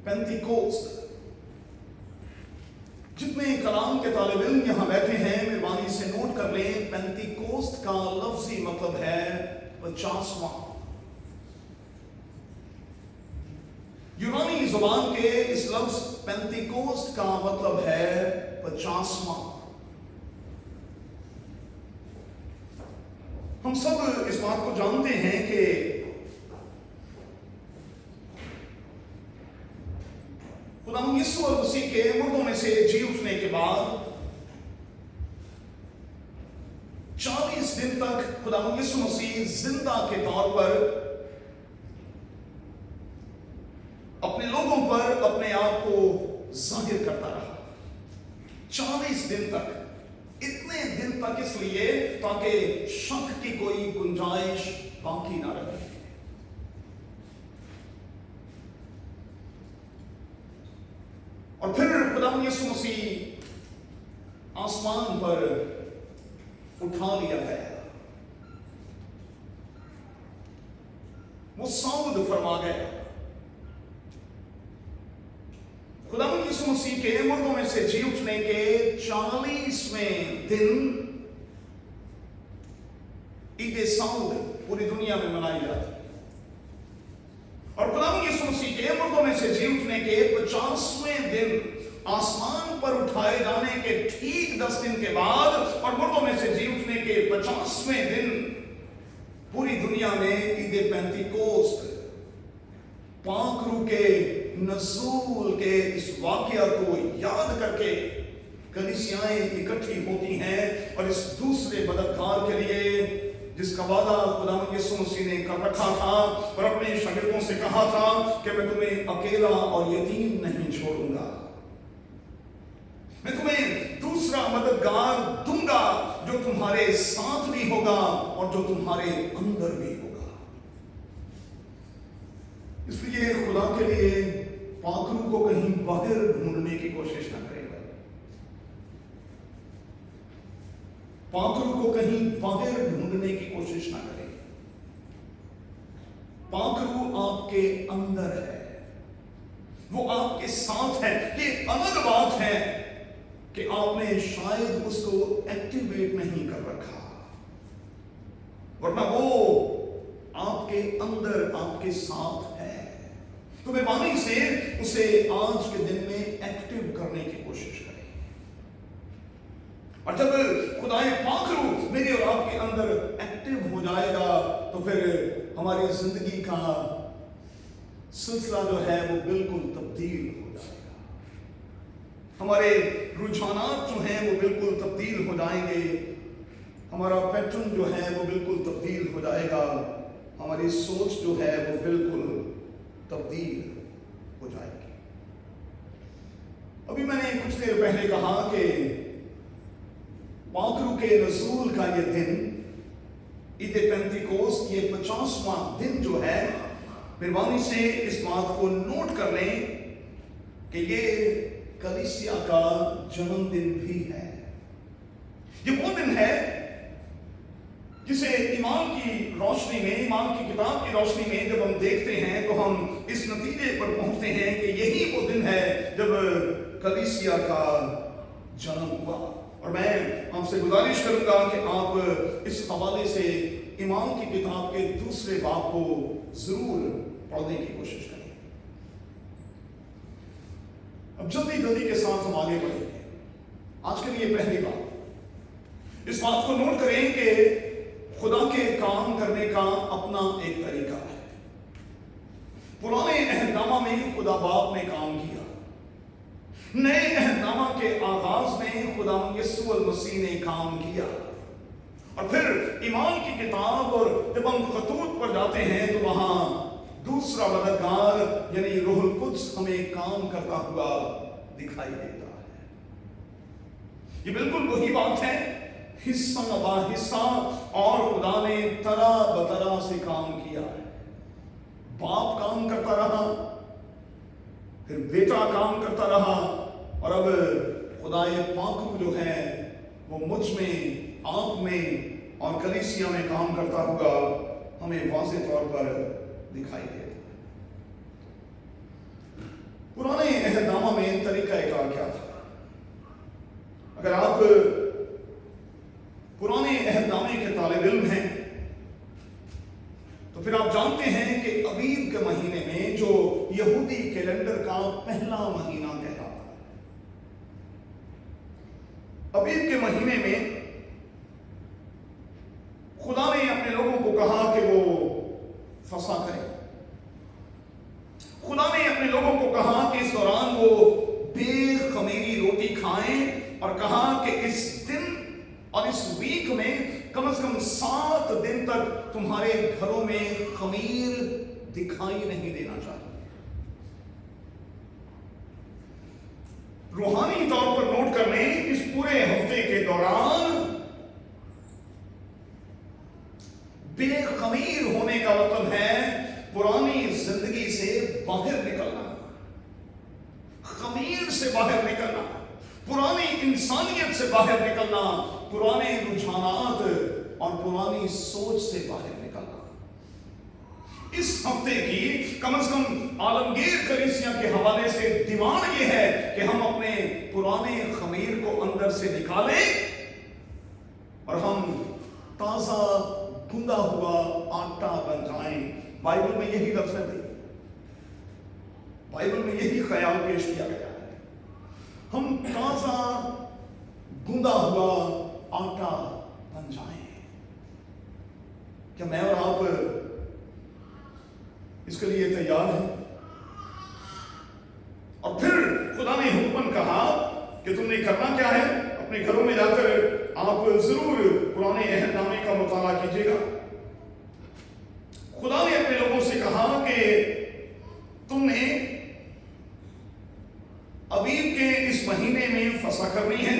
Pentecost. जितने कलाम के तालिब इल्म यहाँ बैठे हैं, मेहरबानी से नोट कर लें, पेंटिकोस्ट का लफ्जी मतलब है 50वां। यूनानी जुबान के इस लफ्ज पेंटिकोस्ट का मतलब है 50वां। हम सब इस बात को जानते हैं कि खुदावंद यीशु मसीह के मुर्दों में से जी उठने के बाद 40 दिन तक खुदावंद यीशु मसीह जिंदा के तौर पर अपने लोगों पर अपने आप को जाहिर करता रहा। 40 दिन तक। इतने दिन तक इसलिए ताकि शक की कोई गुंजाइश बाकी ना रहे। और फिर खुदावंद यीशु मसीह आसमान पर उठा लिया गया। वो सऊद फरमा गया। खुदावंद यीशु मसीह के मुर्दों में से जी उठने के 40वें दिन ईद सऊद पूरी दुनिया में मनाई जाती है। और खुदावंद यीशु मसीह के मुर्दों में से जी उठने के 50वें दिन आसमान पर उठाए जाने के ठीक 10 दिन के बाद और मुर्दों में से जी उठने के 50वें दिन पूरी दुनिया में ईद पेंटिकोस्ट, पाक रूह के नज़ूल के इस वाकया को याद करके कलीसियाएं इकट्ठी होती हैं और इस दूसरे मददगार के लिए जिसका वादा खुदावंद यीशु मसीह ने कर रखा था और अपने शागिर्दों से कहा था कि मैं तुम्हें अकेला और यतीम नहीं छोड़ूंगा, मैं तुम्हें दूसरा मददगार दूंगा जो तुम्हारे साथ भी होगा और जो तुम्हारे अंदर भी होगा। इसलिए खुदा के लिए पाक रूह को कहीं बाहर ढूंढने की कोशिश न करेगा। पाक रूह को कहीं बाहर ढूंढने की कोशिश ना करें। पाक रूह आपके अंदर है, वो आपके साथ है। ये अलग बात है कि आपने शायद उसको एक्टिवेट नहीं कर रखा, वरना वो आपके अंदर आपके साथ है। तो मेहरबानी से उसे आज के दिन में एक्टिव करने की कोशिश करें। और जब खुदाए पाक रूह मेरे और आपके अंदर एक्टिव हो जाएगा तो फिर हमारी जिंदगी का सिलसिला जो है वो बिल्कुल तब्दील हो जाएगा। हमारे रुझानात जो हैं वो बिल्कुल तब्दील हो जाएंगे। हमारा पैटर्न जो है वो बिल्कुल तब्दील हो जाएगा। हमारी सोच जो है वो बिल्कुल तब्दील हो जाएगी। अभी मैंने कुछ देर पहले कहा कि पाक रूह के नज़ूल का ये दिन ईद पेंटिकोस्ट, ये 50वां दिन जो है, मेहरबानी से इस बात को नोट कर लें कि ये कलीसिया का जन्मदिन भी है। ये वो दिन है जिसे ईमान की रोशनी में, ईमान की किताब की रोशनी में जब हम देखते हैं तो हम इस नतीजे पर पहुंचते हैं कि यही वो दिन है जब कलीसिया का जन्म हुआ। और मैं आपसे गुजारिश करूंगा कि आप इस हवाले से ईमान की किताब के दूसरे बाब को जरूर पढ़ने की कोशिश करें। अब जल्दी के साथ हम आगे बढ़ेंगे। आज के लिए पहली बात, इस बात को नोट करें कि खुदा के काम करने का अपना एक तरीका है। पुराने अहदनामा में खुदा बाप ने काम किया, नए अहदनामा के आगाज में खुदावंद यीशु मसीह ने काम किया, और फिर ईमान की किताब और जब हम खतूत पर जाते हैं तो वहां दूसरा मददगार यानी रूहुल कुद्स हमें काम करता हुआ दिखाई देता है। ये बिल्कुल वही बात है, हिस्सा बा हिस्सा, और खुदा ने तरह बतरा से काम किया है। बाप काम करता रहा, फिर बेटा काम करता रहा, और अब खुदाए पाक जो है वो मुझ में, आप में और कलीसिया में काम करता हुआ हमें वाज़ेह तौर पर दिखाई देता है। में तरीकाकार क्या था? अगर आप पुराने अहदनामे के तालिब इल्म हैं तो फिर आप जानते हैं कि अबीब के महीने में, जो यहूदी कैलेंडर का पहला महीना कहलाता है, अबीब के महीने में खुदा ने अपने लोगों को कहा कि वो फसा करें। खुदा ने अपने लोगों को कहा कि इस दौरान वो बेखमीरी रोटी खाएं और कहा कि इस दिन और इस वीक में कम से कम 7 दिन तक तुम्हारे घरों में खमीर दिखाई नहीं देना चाहिए। रूहानी तौर पर नोट कर लें, इस पूरे हफ्ते के दौरान बेखमीर होने का मतलब है पुरानी जिंदगी से बाहर निकलना, खमीर से बाहर निकलना, पुरानी इंसानियत से बाहर निकलना, पुराने रुझानात और पुरानी सोच से बाहर निकलना। इस हफ्ते की कम से कम आलमगीर कलीसिया के हवाले से डिमांड यह है कि हम अपने पुराने खमीर को अंदर से निकालें और हम ताजा गूंदा हुआ आटा बन जाएं। बाइबल में यही लफ्ज़ है, बाइबल में यही ख्याल पेश किया गया है, हम ताजा गूंदा हुआ आटा बन जाएं। क्या मैं और आप इसके लिए तैयार हैं? और फिर खुदा ने हुक्मन कहा कि तुमने करना क्या है, अपने घरों में जाकर आप जरूर पुराने अहदनामे का मुताला कीजिएगा। खुदा ने अपने लोगों से कहा कि तुमने अबीब के इस महीने में फसा करनी है,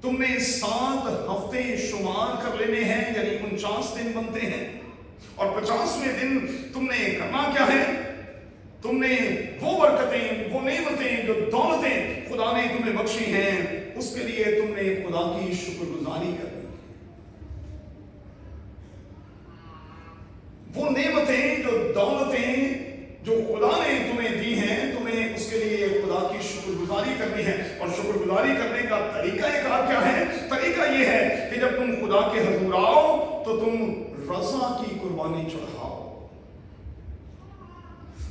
तुमने 7 हफ्ते शुमार कर लेने हैं, यानी 49 दिन बनते हैं, और 50वें दिन तुमने करना क्या है, तुमने वो बरकतें, वो नेमतें, जो दौलतें खुदा ने तुम्हें बख्शी हैं, उसके लिए तुमने खुदा की शुक्रगुजारी करनी। वो नेमतें, जो दौलतें जो खुदा ने तुम्हें दी हैं, तुम्हें उसके लिए खुदा की शुक्रगुजारी करनी है। और शुक्रगुजारी करने का तरीका क्या है? तरीका ये है कि जब तुम खुदा के हजूर आओ तो तुम रज़ा की कुर्बानी चढ़ाओ।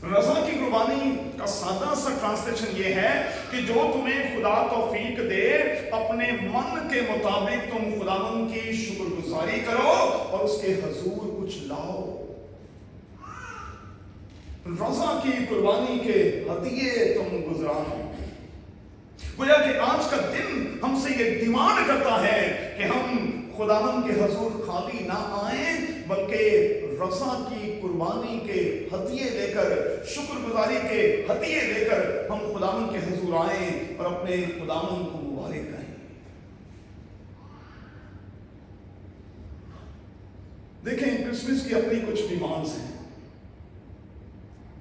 रज़ा की कुर्बानी का सादा सा ट्रांसलेशन ये है कि जो तुम्हें खुदा तौफीक दे, अपने मन के मुताबिक तुम खुदावंद की शुक्रगुजारी करो और उसके हजूर कुछ लाओ। रज़ा की कुर्बानी के हदिये तुम गुजराओ। गोया कि आज का दिन हमसे ये डिमांड करता है कि हम खुदावंद के हजूर खाली ना आए, बल्कि रज़ा की कुर्बानी के हदिये लेकर, शुक्रगुजारी के हदिये लेकर हम खुदावंद के हजूर आए और अपने खुदावंद को मुबारक कहें। देखें, क्रिसमस की अपनी कुछ डिमांड्स हैं,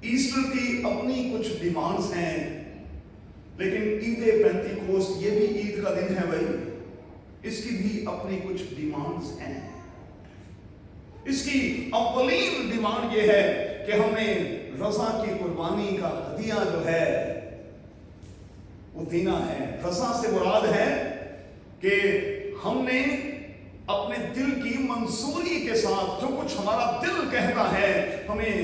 ईस्टर की अपनी कुछ डिमांड्स हैं, लेकिन ईद पेंतीकोस्त ये भी ईद का दिन है भाई, इसकी भी अपनी कुछ डिमांड्स हैं। इसकी अव्वलीन डिमांड ये है कि हमें रज़ा की कुर्बानी का हदिया जो है वो देना है। रज़ा से मुराद है कि हमने अपने दिल की मंजूरी के साथ जो कुछ हमारा दिल कहता है, हमें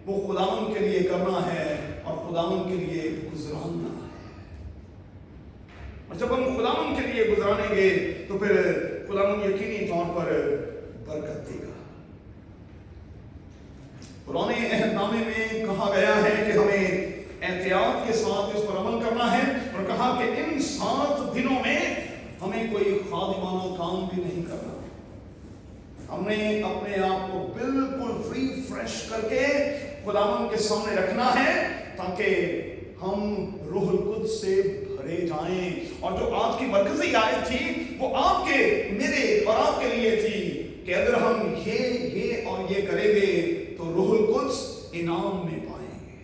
वो खुदावंद के लिए करना है और खुदावंद के लिए गुजराना है। और जब हम खुदावंद के लिए गुजरानेंगे तो फिर खुदावंद यकीनी तौर पर बरकत देगा। पुराने अहदनामे में कहा गया है कि हमें एहतियात के साथ इस पर अमल करना है, और कहा कि इन 7 दिनों में हमें कोई खादिमाना काम भी नहीं करना। हमने अपने आप को बिल्कुल रिफ्रेश करके खुदावंद के सामने रखना है, ताकि हम रूहुल कुद्स से भरे जाएं। और जो आज की मरकजी आयत थी वो आपके, मेरे और आपके लिए थी कि अगर हम ये और ये करेंगे तो रूहुल कुद्स इनाम में पाएंगे।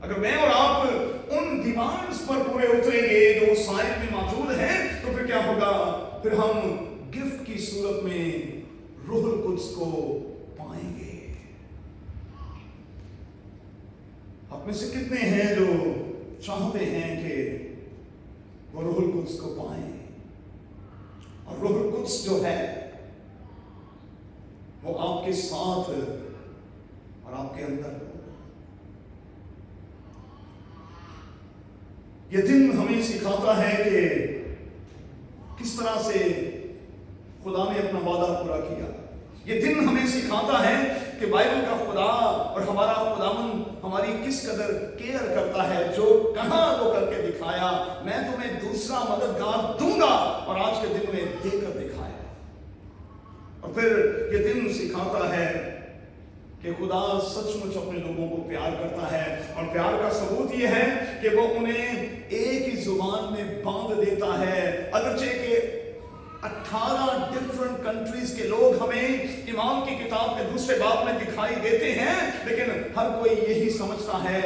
अगर मैं और आप उन डिमांड्स पर पूरे उतरेंगे जो उस आयत में मौजूद हैं, तो फिर क्या होगा? फिर हम गिफ्ट की सूरत में रूहुल कुद्स को पाएंगे। आप में से कितने हैं जो चाहते हैं कि वो रूहुल कुद्स को पाएं, और रूहुल कुद्स जो है वो आपके साथ और आपके अंदर हो। ये दिन हमें सिखाता है कि किस तरह से खुदा ने अपना वादा पूरा किया। ये दिन हमें सिखाता है कि बाइबल का खुदा और हमारा खुदावन हमारी किस कदर केयर करता है, जो कहां वो करके दिखाया, मैं तुम्हें दूसरा मददगार दूंगा, और आज के दिन में देकर दिखाया। और फिर ये दिन सिखाता है कि खुदा सचमुच अपने लोगों को प्यार करता है, और प्यार का सबूत ये है कि वो उन्हें एक ही जुबान में बांध देता है। अगरचे के 18 डिफरेंट कंट्रीज के लोग हमें इमाम की किताब के दूसरे बाब में दिखाई देते हैं, लेकिन हर कोई यही समझता है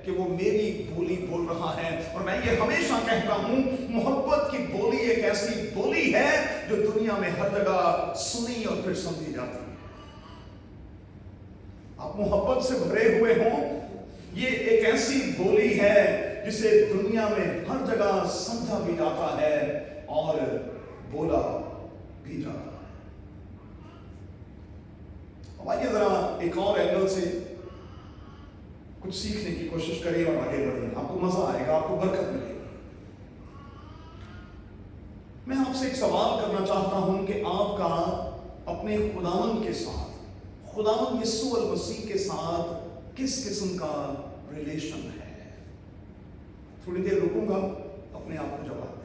कि वो मेरी बोली बोल रहा है। और मैं ये हमेशा कहता हूं, मोहब्बत की बोली एक ऐसी बोली है जो दुनिया में हर जगह सुनी और फिर समझी जाती है। आप मोहब्बत से भरे हुए हों, ये एक ऐसी बोली है जिसे दुनिया में हर जगह समझा भी जाता है और बोला भी जाता है। अब आइए जरा एक और एंगल से कुछ सीखने की कोशिश करें और आगे बढ़ें। आपको मजा आएगा, आपको बरकत मिलेगी। मैं आपसे एक सवाल करना चाहता हूं कि आपका अपने खुदावन के साथ, खुदावन यीशु अल मसीह के साथ किस किस्म का रिलेशन है? थोड़ी देर रुकूंगा, अपने आप को जवाब दें।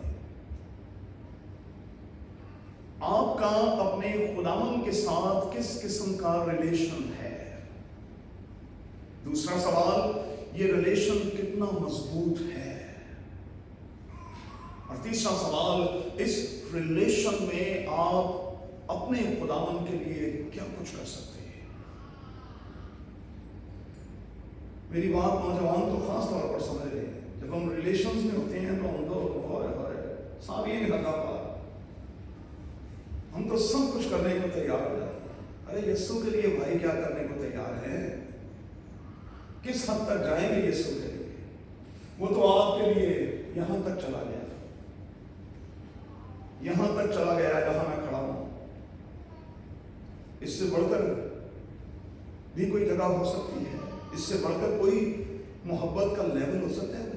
आपका अपने खुदावन के साथ किस किस्म का रिलेशन है? दूसरा सवाल, ये रिलेशन कितना मजबूत है? और तीसरा सवाल, इस रिलेशन में आप अपने खुदावन के लिए क्या कुछ कर सकते हैं? मेरी बात नौजवान तो खास तौर पर समझ रहे हैं। जब हम रिलेशंस में होते हैं तो हम तो साहब ये नहीं लगा पा, हम तो सब कुछ करने को तैयार हो जाते हैं। अरे यीशु के लिए भाई क्या करने को तैयार है? किस हद तक जाएंगे यीशु के लिए? वो तो आपके लिए यहां तक चला गया, यहां तक चला गया जहां मैं खड़ा हूं। इससे बढ़कर भी कोई जगह हो सकती है, इससे बढ़कर कोई मोहब्बत का लेवल हो सकता है?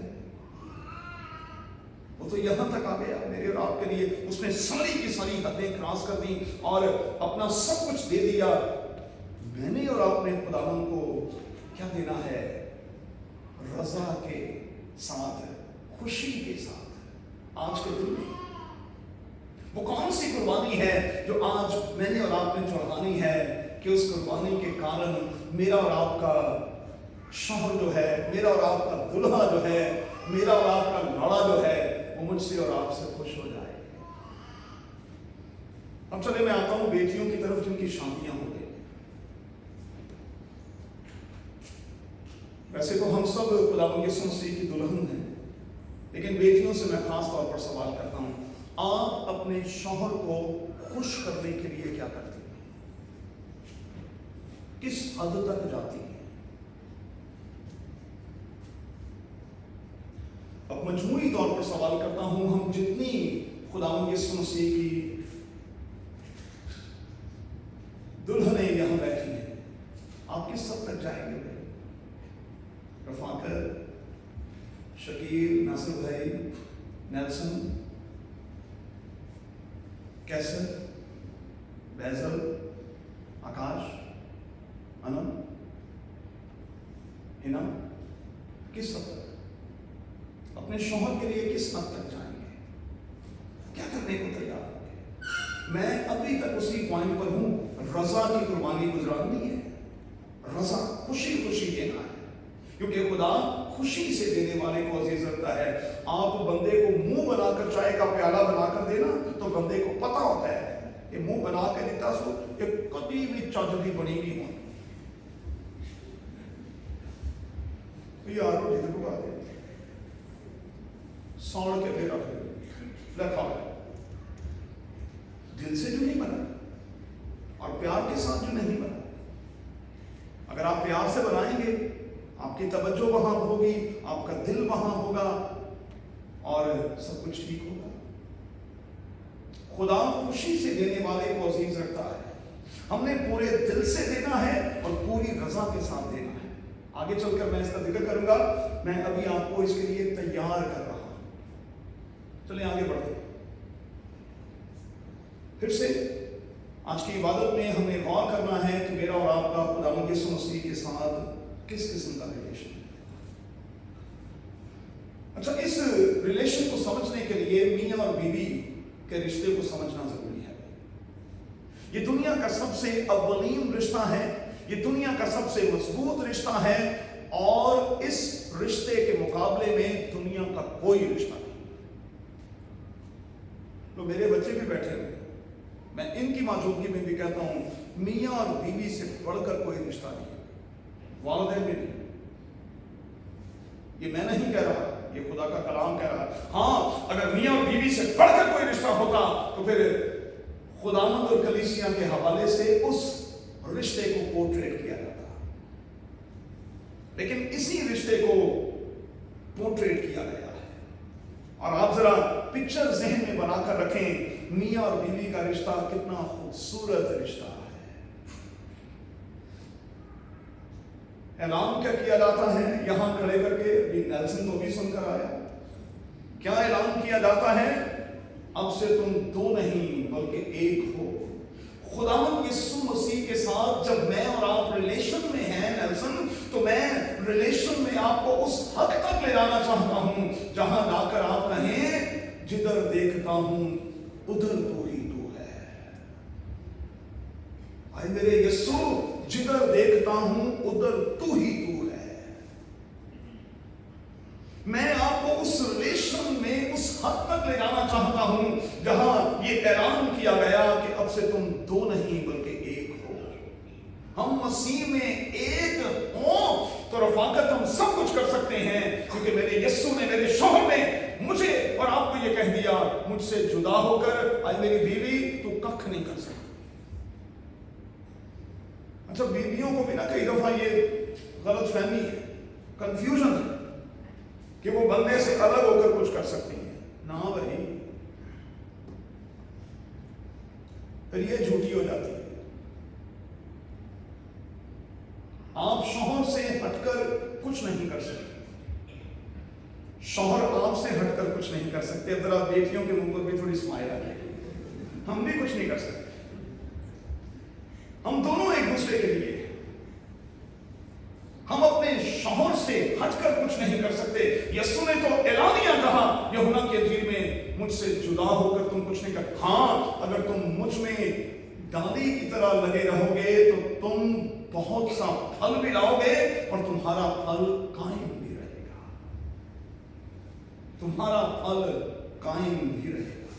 वो तो यहां तक आ गया मेरे और आपके लिए। उसने सारी की सारी हदें क्रॉस कर दी और अपना सब कुछ दे दिया। मैंने और आपने खुदावन को क्या देना है? रजा के साथ, खुशी के साथ। आज के दिन में वो कौन सी कुर्बानी है जो आज मैंने और आपने चढ़ानी है कि उस कुर्बानी के कारण मेरा और आपका शौहर जो है, मेरा और आपका दुल्हा जो है, मेरा और आपका लाड़ा जो है, वो मुझसे और आपसे खुश हो जाए। अब चले मैं आता हूं बेटियों की तरफ जिनकी शादियां हो गई। वैसे तो हम सब खुदावंद यीशु मसीह की दुल्हन हैं, लेकिन बेटियों से मैं खास तौर पर सवाल करता हूं, आप अपने शौहर को खुश करने के लिए क्या करती हैं? किस हद तक जाती हैं? अब मजमूई तौर पर सवाल करता हूं, हम जितनी खुदावंद यीशु मसीह की दुल्हनें यहां बैठी हैं, आप किस हद तक जाएंगे? रफाकर, शकील, नासिर भाई, नेल्सन, कैसर, बैजल, आकाश, अनम, हिना, किस हद तक अपने शौहर के लिए किस हद तक जाएंगे? क्या करने को तैयार होंगे? मैं अभी तक उसी पॉइंट पर हूं, रजा की कुर्बानी गुजरानी है। रजा, खुशी खुशी देना है, क्योंकि खुदा खुशी से देने वाले को अजीज रखता है। आप बंदे को मुंह बनाकर चाय का प्याला बनाकर देना तो बंदे को पता होता है कि मुंह बना के देता सो ये कभी भी चौधरी बनेगी हो तो ये आरो जिद को बात है सौड़ के फिर रखा दिल से जो नहीं बना और प्यार के साथ जो नहीं बना। अगर आप प्यार से बनाएंगे आपकी तवज्जो वहां होगी, आपका दिल वहां होगा और सब कुछ ठीक होगा। खुदा खुशी से देने वाले को अजीज रखता है। हमने पूरे दिल से देना है और पूरी रजा के साथ देना है। आगे चलकर मैं इसका जिक्र करूंगा, मैं अभी आपको इसके लिए तैयार कर रहा हूं। चलिए आगे बढ़ते हैं। फिर से आज की इबादत में हमें गौर करना है कि मेरा और आपका खुदावंद यीशु मसीह के साथ किस किस्म का रिलेशन है। अच्छा, इस रिलेशन को समझने के लिए मियां और बीवी के रिश्ते को समझना जरूरी है। ये दुनिया का सबसे अव्वलीन रिश्ता है, ये दुनिया का सबसे मजबूत रिश्ता है और इस रिश्ते के मुकाबले में दुनिया का कोई रिश्ता नहीं। तो मेरे बच्चे भी बैठे हुए, मैं इनकी मौजूदगी में भी कहता हूं, मियां और बीवी से बढ़कर कोई रिश्ता नहीं है, वालिदैन भी नहीं। ये मैं नहीं कह रहा, ये खुदा का कलाम कह रहा है। हाँ, अगर मियां और बीवी से बढ़कर कोई रिश्ता होता तो फिर खुदावंद और कलीसिया के हवाले से उस रिश्ते को पोर्ट्रेट किया जाता, लेकिन इसी रिश्ते को पोर्ट्रेट किया गया है। और आप जरा पिक्चर जहन में बनाकर रखें, मियां और बीवी का रिश्ता कितना खूबसूरत रिश्ता है। ऐलान क्या किया जाता है यहां खड़े करके, अभी नेल्सन को भी सुनकर आया, क्या ऐलान किया जाता है? अब से तुम दो नहीं बल्कि एक हो। खुदावंद यीशु मसीह के साथ जब मैं और आप रिलेशन में हैं नेल्सन, तो मैं रिलेशन में आपको उस हद तक ले जाना चाहता हूं जहां जाकर आप कहें, जिधर देखता हूं उधर तू ही तू है। भाई मेरे यीशु, जिधर देखता हूं उधर तू ही तू है। मैं आपको उस रिलेशन में उस हद तक ले जाना चाहता हूं जहां ये ऐलान किया गया कि अब से तुम दो नहीं बल्कि एक हो। हम मसीह में एक हो तो रफाकत हम सब कुछ कर सकते हैं, क्योंकि मेरे यीशु ने, मेरे शौहर ने मुझे और आपको ये कह दिया, मुझसे जुदा होकर आज मेरी बीवी तू कख नहीं कर सकती। अच्छा, बीवियों को भी ना कई दफा ये गलत फहमी है, कंफ्यूजन है कि वो बंदे से अलग होकर कुछ कर सकती हैं। ना भाई, फिर ये झूठी हो जाती है। आप शौहर से हटकर कुछ नहीं कर सकते, शौहर आपसे हटकर कुछ नहीं कर सकते। अब जरा बेटियों के मुंह पर भी थोड़ी स्माइल आ जाए, हम भी कुछ नहीं कर सकते। हम दोनों एक दूसरे के लिए, हम अपने शौहर से हटकर कुछ नहीं कर सकते। यीशु ने तो एलानिया कहा यूहन्ना की इंजील में, मुझसे जुदा होकर तुम कुछ नहीं कर। हाँ, अगर तुम मुझ में डाली की तरह लगे रहोगे तो तुम बहुत सा फल भी लाओगे और तुम्हारा फल कायम भी रहेगा, तुम्हारा फल कायम भी रहेगा।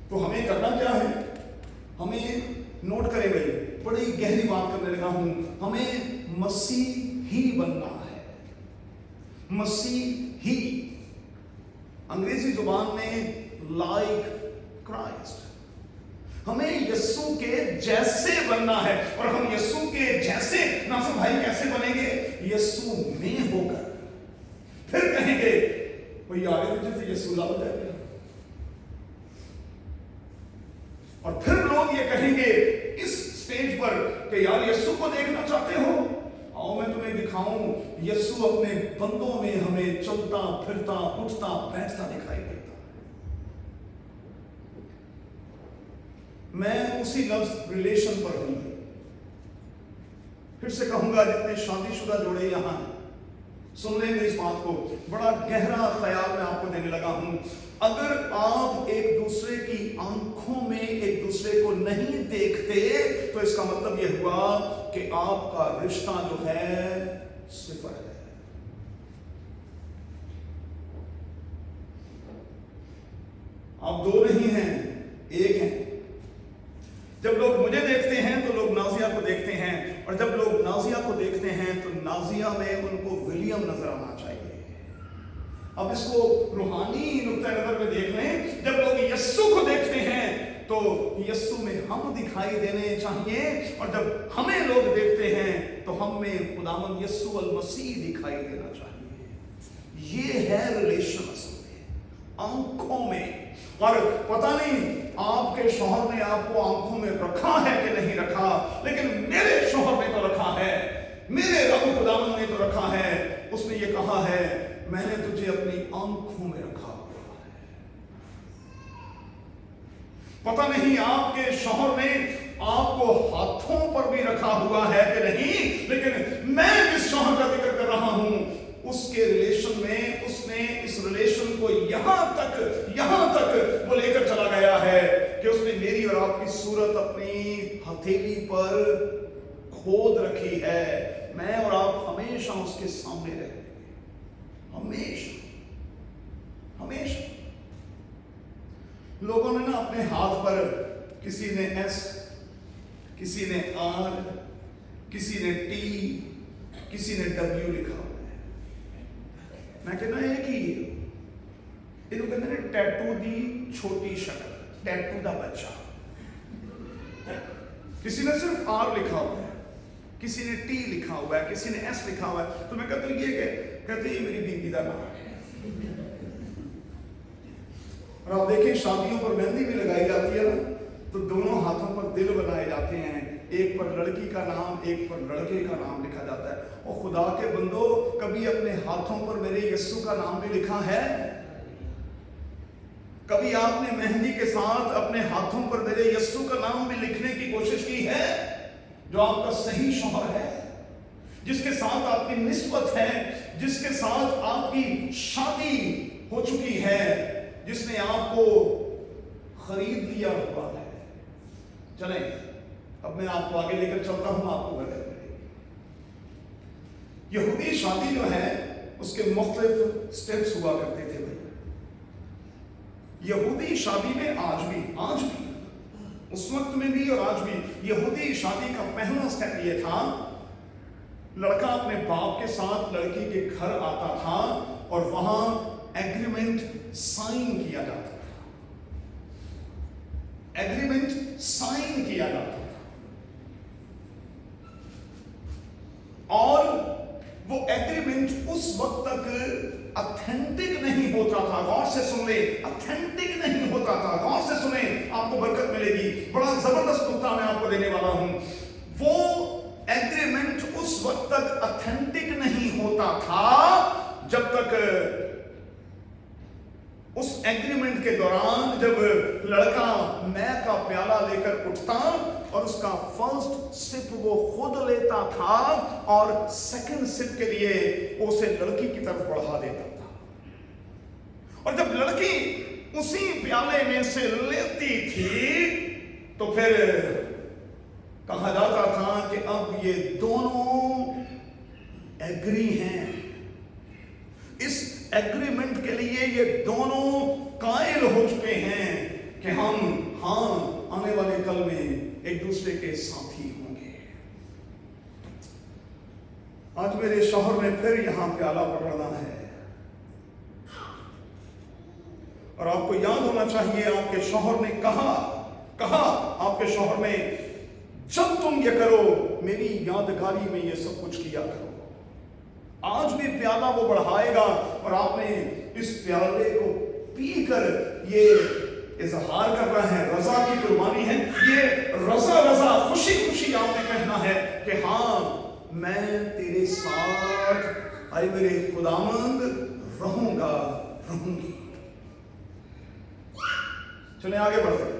तो हमें करना क्या है? हमें नोट करें भाई, बड़ी गहरी बात करने लगा हूं, हमें मसीह ही बनना है। मसीह ही, अंग्रेजी जुबान में लाइक क्राइस्ट, हमें यीशु के जैसे बनना है। और हम यीशु के जैसे ना सब भाई कैसे बनेंगे? यीशु में होकर। फिर कहेंगे कोई आगे तो जैसे यीशु ला हो जाएगा, और फिर लोग ये कहेंगे इस स्टेज पर कि यार यीशु को देखना चाहते हो, आओ मैं तुम्हें दिखाऊं, यीशु अपने बंदों में हमें चलता फिरता उठता बैठता दिखाई देता। मैं उसी लफ्ज रिलेशन पर हूं। फिर से कहूंगा, जितने शादीशुदा जोड़े यहां हैं, सुन लेंगे इस बात को, बड़ा गहरा ख्याल मैं आपको देने लगा हूं। अगर आप एक दूसरे की आंखों में एक दूसरे को नहीं देखते तो इसका मतलब यह हुआ कि आपका रिश्ता जो है सिफर है। आप दो नहीं हैं, एक हैं। जब लोग मुझे देखते हैं तो लोग नाजिया को देखते हैं, और जब लोग नाजिया को देखते हैं तो नाजिया में उनको विलियम नजर आना चाहिए। अब इसको रूहानी नुक्ता नजर में देख लें, जब लोग यस्सु को देखते हैं तो यस्सु में हम दिखाई देने चाहिए, और जब हमें लोग देखते हैं तो हम में खुदावंद यीशु अल मसीह दिखाई देना चाहिए। ये है रिलेशन असल में, आंखों में। और पता नहीं आपके शौहर ने आपको आंखों में रखा है कि नहीं रखा, लेकिन मेरे शौहर ने तो रखा है, मेरे रब खुदावंद ने तो रखा है। उसने ये कहा है, मैंने तुझे अपनी आंखों में रखा हुआ है। पता नहीं आपके शौहर ने आपको हाथों पर भी रखा हुआ है कि नहीं, लेकिन मैं जिस शौहर का जिक्र कर रहा हूं उसके रिलेशन में उसने इस रिलेशन को यहां तक वो लेकर चला गया है कि उसने मेरी और आपकी सूरत अपनी हथेली पर खोद रखी है। मैं और आप हमेशा उसके सामने रहेंगे, हमेशा हमेशा। लोगों ने ना अपने हाथ पर, किसी ने एस, किसी ने आर, किसी ने टी, किसी ने डब्ल्यू लिखा हुआ है। मैं कहना है कि इनको कहते हैं टैटू दी छोटी शक्ल, टैटू दा बच्चा। किसी ने सिर्फ आर लिखा हुआ है, किसी ने टी लिखा हुआ है, किसी ने एस लिखा हुआ है। तो मैं कहता हूं ये कहते ये मेरी बीवी का नाम है। और आप देखें शादियों पर मेहंदी भी लगाई जाती है ना, तो दोनों हाथों पर दिल बनाए जाते हैं, एक पर लड़की का नाम, एक पर लड़के का नाम लिखा जाता है। और खुदा के बंदो, कभी अपने हाथों पर मेरे यीशु का नाम भी लिखा है? कभी आपने मेहंदी के साथ अपने हाथों पर मेरे यीशु का नाम भी लिखने की कोशिश की है? जो आपका सही शौहर है, जिसके साथ आपकी निस्बत है, जिसके साथ आपकी शादी हो चुकी है, जिसने आपको खरीद लिया हुआ है। चलें, अब मैं आपको आगे लेकर चलता हूं, आपको बताएं। यहूदी शादी जो है उसके मुख्तलिफ स्टेप्स हुआ करते थे भाई। यहूदी शादी में आज भी उस वक्त में भी और आज भी यहूदी शादी का पहला स्टेप ये था, लड़का अपने बाप के साथ लड़की के घर आता था और वहां एग्रीमेंट साइन किया जाता था, एग्रीमेंट साइन किया जाता था। और वो एग्रीमेंट उस वक्त तक ऑथेंटिक नहीं होता था। गौर से सुन ले, ऑथेंटिक नहीं होता था। गौर से सुने, आपको बरकत मिलेगी। बड़ा जबरदस्त नुक्ता मैं आपको देने वाला हूं। वो एग्रीमेंट उस वक्त तक ऑथेंटिक नहीं होता था जब तक उस एग्रीमेंट के दौरान जब लड़का मैं का प्याला लेकर उठता और उसका फर्स्ट सिप वो खुद लेता था और सेकंड सिप के लिए उसे लड़की की तरफ बढ़ा देता था। और जब लड़की उसी प्याले में से लेती थी तो फिर कहा जाता था कि अब ये दोनों एग्री हैं। इस एग्रीमेंट के लिए ये दोनों कायल हो चुके हैं कि हम आने वाले कल में एक दूसरे के साथी होंगे। आज मेरे शौहर ने फिर यहां प्याला पकड़ना है और आपको याद होना चाहिए, आपके शौहर ने कहा आपके शौहर ने, जब तुम ये करो मेरी यादगारी में ये सब कुछ किया करो। आज भी प्याला वो बढ़ाएगा और आपने इस प्याले को पीकर ये इजहार करना है, रजा की कुर्बानी है। ये रजा खुशी खुशी आपने कहना है कि हाँ मैं तेरे साथ ऐ मेरे खुदावंद रहूंगी। चलिए आगे बढ़ते हैं।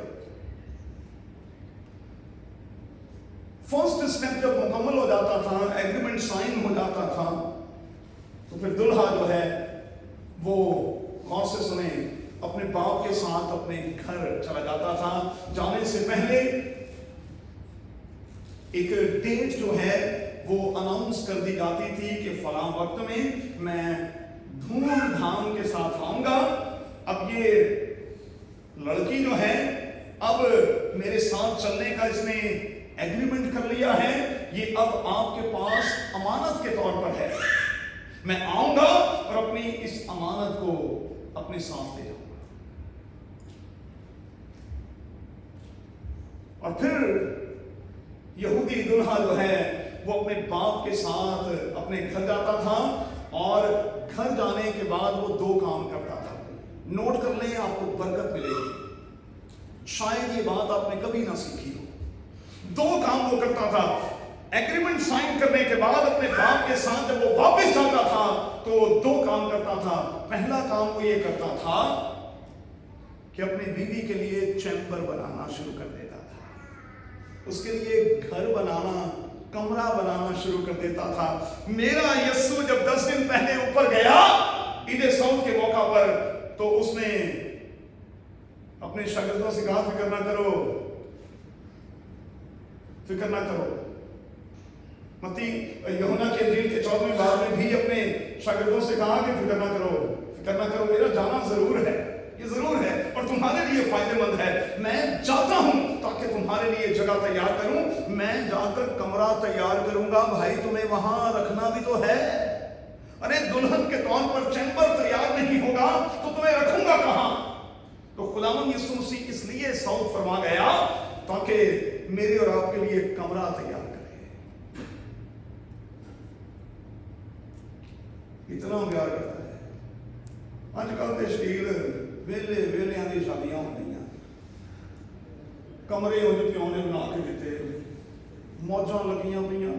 फर्स्ट स्टेप जब मुकम्मल हो जाता था, एग्रीमेंट साइन हो जाता था, तो फिर दुल्हा जो है वो गौर से सुने अपने बाप के साथ अपने घर चला जाता था। जाने से पहले एक डेट जो है वो अनाउंस कर दी जाती थी कि फलां वक्त में मैं धूमधाम के साथ आऊंगा। अब ये लड़की जो है अब मेरे साथ चलने का इसने एग्रीमेंट कर लिया है, ये अब आपके पास अमानत के तौर पर है। मैं आऊंगा और अपनी इस अमानत को अपने साथ ले जाऊंगा। और फिर यहूदी दुल्हा जो है वो अपने बाप के साथ अपने घर जाता था और घर जाने के बाद वो 2 काम करता था। नोट कर लें, आपको बरकत मिलेगी। शायद ये बात आपने कभी ना सीखी हो। 2 काम वो करता था। एग्रीमेंट साइन करने के बाद अपने बाप के साथ जब वो वापस जाता था तो 2 काम करता था। पहला काम वो ये करता था कि अपनी बीवी के लिए चैम्बर बनाना शुरू कर देता था, उसके लिए घर बनाना, कमरा बनाना शुरू कर देता था। मेरा यस्सु जब 10 दिन पहले ऊपर गया ईद साउथ के मौका पर, तो उसने अपने शागिर्दों से कहा, फिक्र ना करो, फिक्र ना करो। मत्ती यूहन्ना के इंजील के 14वें बाब में भी अपने शागिर्दों से कहा कि फिक्र ना करो, फिक्र ना करो, मेरा जाना जरूर है, ये जरूर है और तुम्हारे लिए फायदेमंद है। मैं जाता हूं ताकि तुम्हारे लिए जगह तैयार करूं। मैं जाकर कमरा तैयार करूंगा, भाई तुम्हें वहां रखना भी तो है। अरे दुल्हन के तौर पर चैम्बर तैयार नहीं होगा तो तुम्हें रखूंगा कहां? तो खुदावंद यीशु मसीह इसलिए साउथ फरमा गया ताकि मेरे और आपके लिए कमरा तैयार करे। इतना प्यार करता है। आजकल के शरीर वेले वेलियां दी शादियां हो गई, कमरे उन्हें प्यो ने बना के दिते, मौजां लगियां पईयां।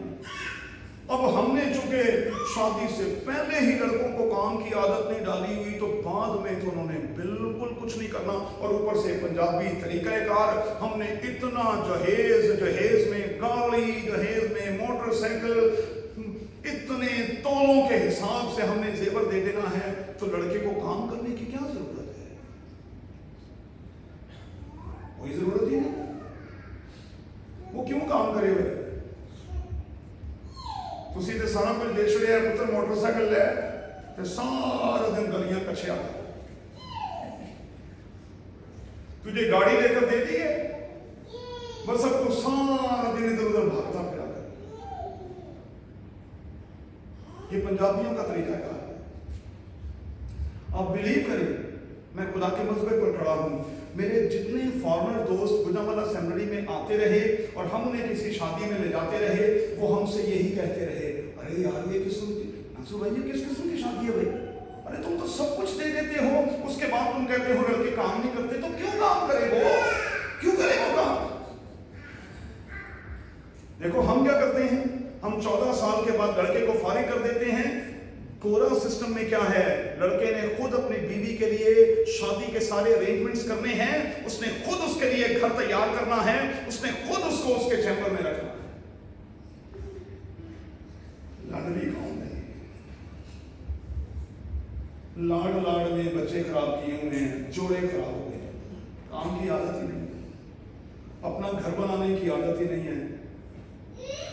अब हमने चूंकि शादी से पहले ही लड़कों को काम की आदत नहीं डाली हुई, तो बाद में तो उन्होंने बिल्कुल कुछ नहीं करना। और ऊपर से पंजाबी तरीकाकार, हमने इतना जहेज में गाड़ी, जहेज में मोटरसाइकिल, इतने तोलों के हिसाब से हमने जेवर दे देना है। तो लड़के को काम करने की क्या जरूरत है? कोई जरूरत ही नहीं। वो क्यों काम करे हुए? तुसी ते सारा कुछ दे छड़िया, पुत्र मोटरसाइकिल ले ते सारा दिन गलियां कछिया, तुझे गाड़ी लेकर दे दी है, बस अब तू सारा दिन इधर उधर भागता फिरा। ये पंजाबियों का तरीका है। आप बिलीव करें, मैं खुदा के मज़बे पर खड़ा हूं। मेरे जितने फॉरेनर दोस्त गुजरावाला सेमिनरी में आते रहे और हम उन्हें किसी शादी में ले जाते रहे, वो हमसे यही कहते रहे, अरे यार ये किस्म की नासू भाई, ये किस किस्म की शादी है भाई? अरे तुम तो सब कुछ दे देते हो, उसके बाद तुम कहते हो लड़के काम नहीं करते। तो क्यों काम करे वो? क्यों करे वो काम? देखो हम क्या करते हैं, हम 14 साल के बाद लड़के को फारिग कर देते हैं। कोरा सिस्टम में क्या है, लड़के ने खुद अपनी बीवी के लिए शादी के सारे अरेंजमेंट्स करने हैं, उसने खुद उसके लिए घर तैयार करना है, उसने खुद उसको उसके चैम्बर में रखना है। लाडली कौन है? लाड में बच्चे खराब किए हुए हैं, जोड़े खराब हो गए, काम की आदत ही नहीं है, अपना घर बनाने की आदत ही नहीं है।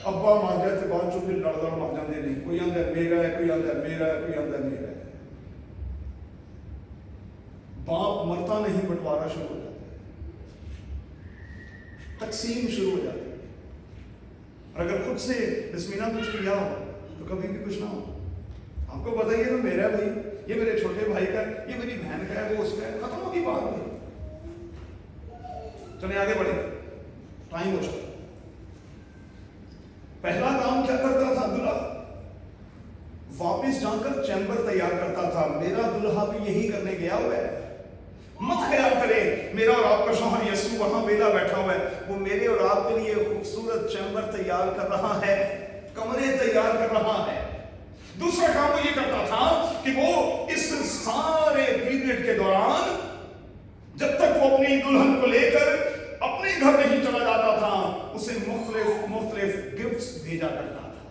अब्बा मर जाए तो बाद चुप लड़ मर जाते नहीं, कोई आंदा मेरा है, कोई आंदा मेरा है, कोई आंदा मेरा है। बाप मरता नहीं, बंटवारा शुरू हो जाता है, तकसीम शुरू हो जाती है। और अगर खुद से बिस्मिल्लाह कुछ किया हो तो कभी भी कुछ ना हो। आपको पता ही है ना, मेरा भाई, ये मेरे छोटे भाई का, ये मेरी बहन का है, वो उसका है, खत्म होगी बात नहीं। चलिए आगे बढ़े, टाइम हो चुका। पहला काम क्या करता था दूल्हा? वापस जाकर चैम्बर तैयार करता था। मेरा दूल्हा भी यही करने गया हुआ है। मत ख्याल करें मेरा और आपका शौहर यीशु वहां बेला बैठा हुआ है, वो मेरे और आपके लिए खूबसूरत चैम्बर तैयार कर रहा है, कमरे तैयार कर रहा है। दूसरा काम वो ये करता था कि वो इस सारे पीरियड के दौरान, जब तक वो अपनी दुल्हन को लेकर अपने घर नहीं चला जाता था, उसे मुख्तलिफ गिफ्ट्स भेजा करता था।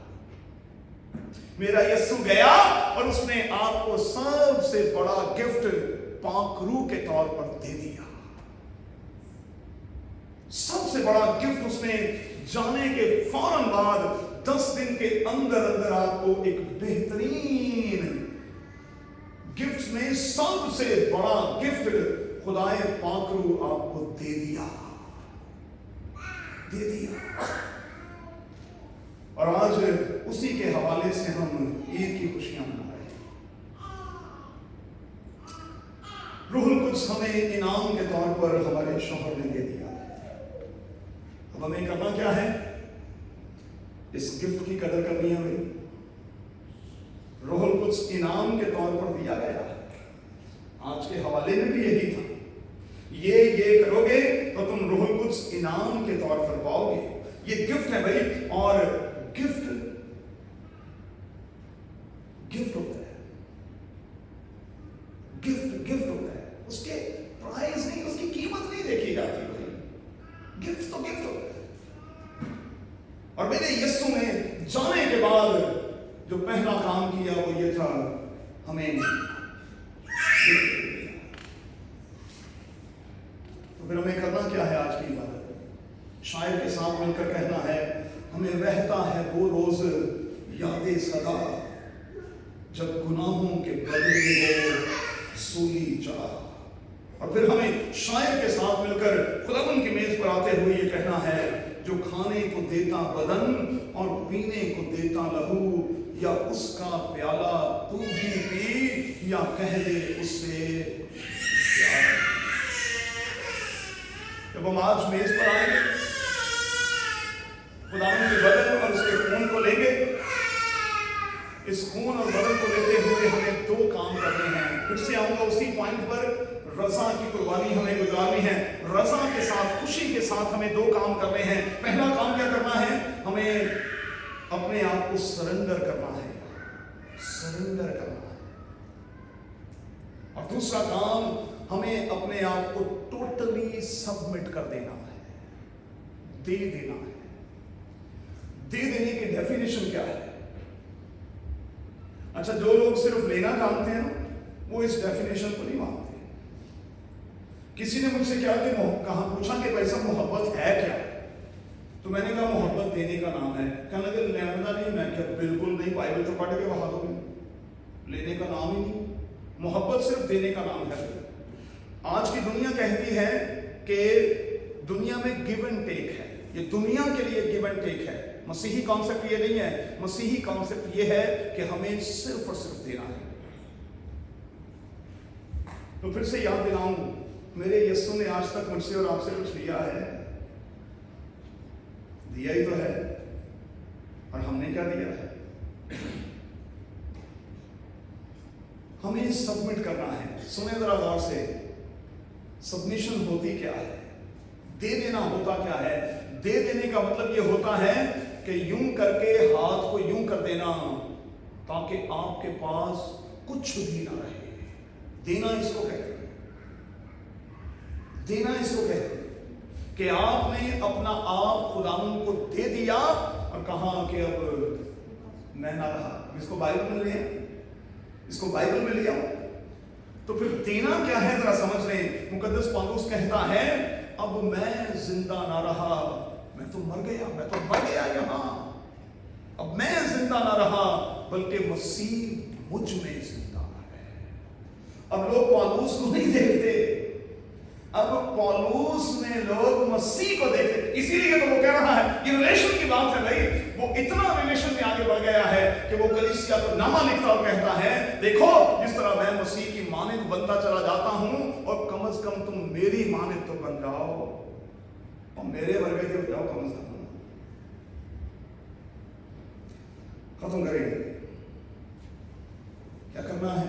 मेरा यीशु गया और उसने आपको सबसे बड़ा गिफ्ट पाकरू के तौर पर दे दिया। सबसे बड़ा गिफ्ट उसने जाने के फौरन बाद 10 दिन के अंदर आपको एक बेहतरीन गिफ्ट में सबसे बड़ा गिफ्ट खुदाए पाकरू आपको दे दिया। और आज उसी के हवाले से हम ईद की खुशियां मना रहे हैं। रूहुल कुद्स हमें इनाम के तौर पर हमारे शौहर ने दे दिया। अब हमें करना क्या है? इस गिफ्ट की कदर करनी है भाई। रूह कुछ इनाम के तौर पर दिया गया है। आज के हवाले में भी यही था, ये करोगे तो तुम रूह कुछ इनाम के तौर पर पाओगे। ये गिफ्ट है भाई, और गिफ्ट होता है, गिफ्ट होता है। उसके प्राइस नहीं, उसकी कीमत नहीं देखी जाती भाई। गिफ्ट तो गिफ्ट होता है। और मेरे यीशु में जाने के बाद जो पहला काम किया वो ये था, हमें तो फिर हमें करना क्या है आज की इबादत? शायर के साथ मिलकर कहना है, हमें रहता है वो रोज यादें सदा, जब गुनाहों के बदले वो सूली चढ़ा। और फिर हमें शायर के साथ मिलकर खुदावंद की मेज पर आते हुए ये कहना है, जो खाने को देता बदन और पीने को देता लहू, या उसका प्याला तू भी पी, या कह दे उससे प्यार। जब हम आज मेज पर आएंगे, खुदावंद के बदन और उसके खून को लेंगे, इस खून और बदन को लेते हुए हमें दो काम करने हैं। फिर से आऊंगा उसी पॉइंट पर, रज़ा की कुर्बानी हमें गुजारनी है। रज़ा के साथ, खुशी के साथ हमें दो काम करने हैं। पहला काम क्या करना है? हमें अपने आप को सरेंडर करना है, सरेंडर करना है। और दूसरा काम, हमें अपने आप को टोटली सबमिट कर देना है, दे देना है। दे देने की डेफिनेशन क्या है? अच्छा, जो लोग सिर्फ लेना जानते हैं ना, वो इस डेफिनेशन को नहीं मानते। किसी ने मुझसे क्या पूछा कि भाई साहब मोहब्बत है क्या? तो मैंने कहा मोहब्बत देने का नाम है। कहने लगे लेना नहीं। मैं क्या, बिल्कुल नहीं, बाइबल तो पढ़ के बहा दोगे, लेने का नाम ही नहीं। मोहब्बत सिर्फ देने का नाम है। आज की दुनिया कहती है कि दुनिया में गिव एंड टेक है, ये दुनिया के लिए गिव एंड टेक है। मसीही कॉन्सेप्ट ये नहीं है। मसीही कॉन्सेप्ट ये है कि हमें सिर्फ और सिर्फ देना है। तो फिर से याद दिलाऊं, मेरे यीशु ने आज तक मुझसे और आपसे कुछ लिया है? दिया ही तो है। और हमने क्या दिया है? हमें सबमिट करना है। सुने जरा गौर से, सबमिशन होती क्या है? दे देना होता क्या है? दे देने का मतलब ये होता है कि यूं करके हाथ को यूं कर देना ताकि आपके पास कुछ भी ना रहे। देना इसको कहते हैं, देना इसको कहते हैं कि आपने अपना आप खुदावंद को दे दिया और कहा कि अब मैं ना रहा। इसको बाइबल में ले, इसको बाइबल में ले आओ। तो फिर देना क्या है जरा समझ लें। मुकद्दस पौलुस कहता है, अब मैं जिंदा ना रहा, मैं तो मर गया, मैं तो मर गया यहां। अब मैं जिंदा ना रहा, बल्कि मसीह मुझ में जिंदा है। अब लोग पौलुस को नहीं देखते, अब पौलुस में लोग मसीह को देखते। इसीलिए तो वो कह रहा है, ये रिलेशन की बात है भाई। वो इतना रिलेशन में आगे बढ़ गया है कि वो कलीसिया को नामा लिखता और कहता है, देखो जिस तरह मैं मसीह की मानिंद बनता चला जाता हूं, और कम से कम तुम मेरी मानिंद तो बन जाओ, और मेरे वर्ग के हो जाओ कम से कम। खत्म करेंगे। क्या करना है?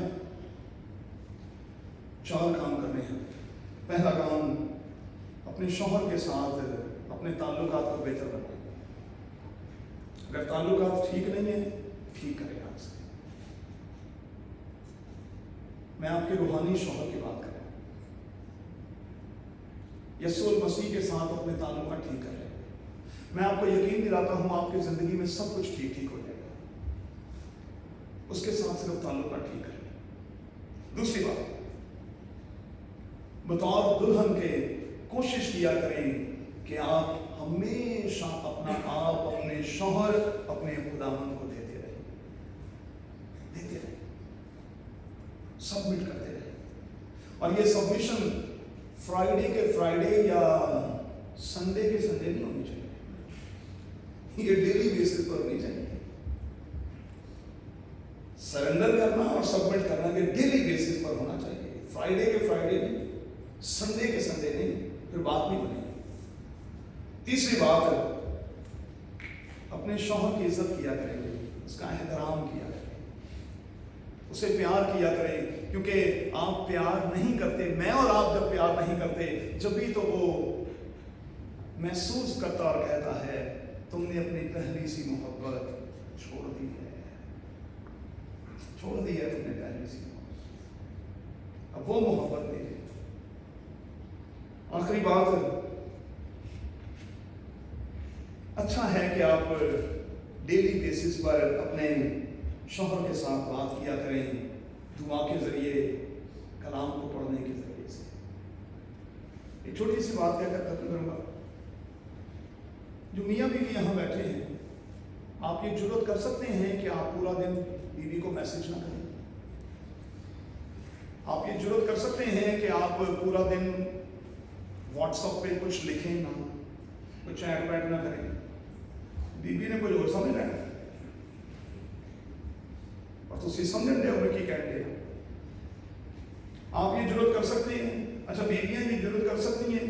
4 काम करने हैं। पहला काम, अपने शौहर के साथ अपने ताल्लुकात को बेहतर बनाए। अगर ताल्लुकात ठीक नहीं है, ठीक करें आज से। मैं आपके रूहानी शौहर की बात कर रहा हूं। यीशु मसीह के साथ अपने ताल्लुकात ठीक कर रहे हैं। मैं आपको यकीन दिलाता हूं, आपकी जिंदगी में सब कुछ ठीक ठीक हो जाएगा। उसके साथ सिर्फ ताल्लुकात ठीक करें। दूसरी बात, बतौर दुल्हन के कोशिश किया करें कि आप हमेशा अपना आप अपने शौहर, अपने खुदावंद को देते रहे, सबमिट करते रहे। और ये सबमिशन फ्राइडे के फ्राइडे या संडे के संडे नहीं होनी चाहिए, ये डेली बेसिस पर होनी चाहिए। सरेंडर करना और सबमिट करना ये डेली बेसिस पर होना चाहिए। फ्राइडे के फ्राइडे नहीं, संडे के संडे नहीं, फिर बात नहीं बनेगी। तीसरी बात, अपने अपने शौहर की इज्जत किया करेंगे, उसका एहतराम किया करें, उसे प्यार किया करें, क्योंकि आप प्यार नहीं करते, मैं और आप जब प्यार नहीं करते, जब भी तो वो महसूस करता और कहता है तुमने अपनी पहली सी मोहब्बत छोड़ दी है तुमने पहली सी मोहब्बत, अब वो मोहब्बत नहीं है। आखिरी बात, अच्छा है कि आप डेली बेसिस पर अपने शौहर के साथ बात किया करें, दुआ के जरिए, कलाम को पढ़ने के जरिए से। एक छोटी सी बात कहकर खत्म करूंगा। जो मियाँ बीवी यहाँ बैठे हैं, आप ये जुर्रत कर सकते हैं कि आप पूरा दिन बीवी को मैसेज ना करें? आप ये जुर्रत कर सकते हैं कि आप पूरा दिन व्हाट्सएप पे कुछ लिखें ना, कुछ चैट वैट ना करें? बीबी ने कुछ और समझ लेना और तुसी समझ रहे हो कि कहते हैं। आप ये जुर्रत कर सकते हैं, अच्छा बीवियां ये जुर्रत कर सकती हैं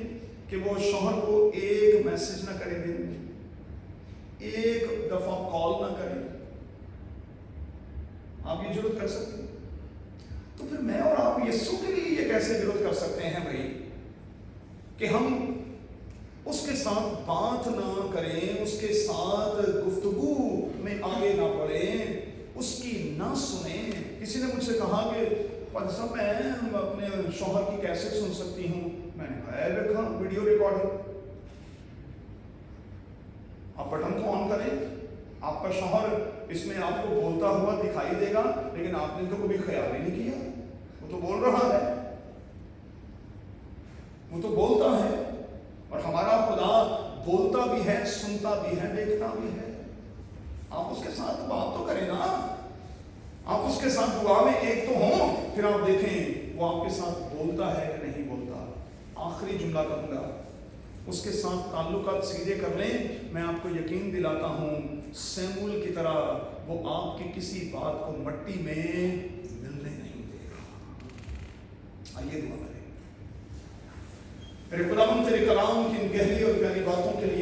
कि वो शौहर को एक मैसेज ना करें दिन में, एक दफा कॉल ना करें? आप ये जुर्रत कर सकते हैं? तो फिर मैं और आप यीशु के लिए ये कैसे जुर्रत कर सकते हैं भाई कि हम उसके साथ बात ना करें, उसके साथ गुफ्तगू में आगे ना बढ़ें, उसकी ना सुने? किसी ने मुझसे कहा कि पंच साहब मैं अपने शौहर की कैसे सुन सकती हूँ? मैंने कहा रखा वीडियो रिकॉर्डिंग, आप बटन को ऑन करें, आपका शौहर इसमें आपको बोलता हुआ दिखाई देगा, लेकिन आपने तो कभी ख्याल ही नहीं किया, वो तो बोल रहा है, वो तो बोलता है, और हमारा खुदा बोलता भी है, सुनता भी है, देखता भी है। आप उसके साथ बात तो करें ना, आप उसके साथ दुआ में एक तो हो, फिर आप देखें वो आपके साथ बोलता है कि नहीं बोलता। आखिरी जुमला कहूंगा, उसके साथ ताल्लुकात सीधे कर लें, मैं आपको यकीन दिलाता हूं सैमुअल की तरह वो आपकी किसी बात को मट्टी में मिलने नहीं देगा। आइए दुआ करें। मेरे खुदावंद तेरे कलाम की इन गहरी और प्यारी बातों के लिए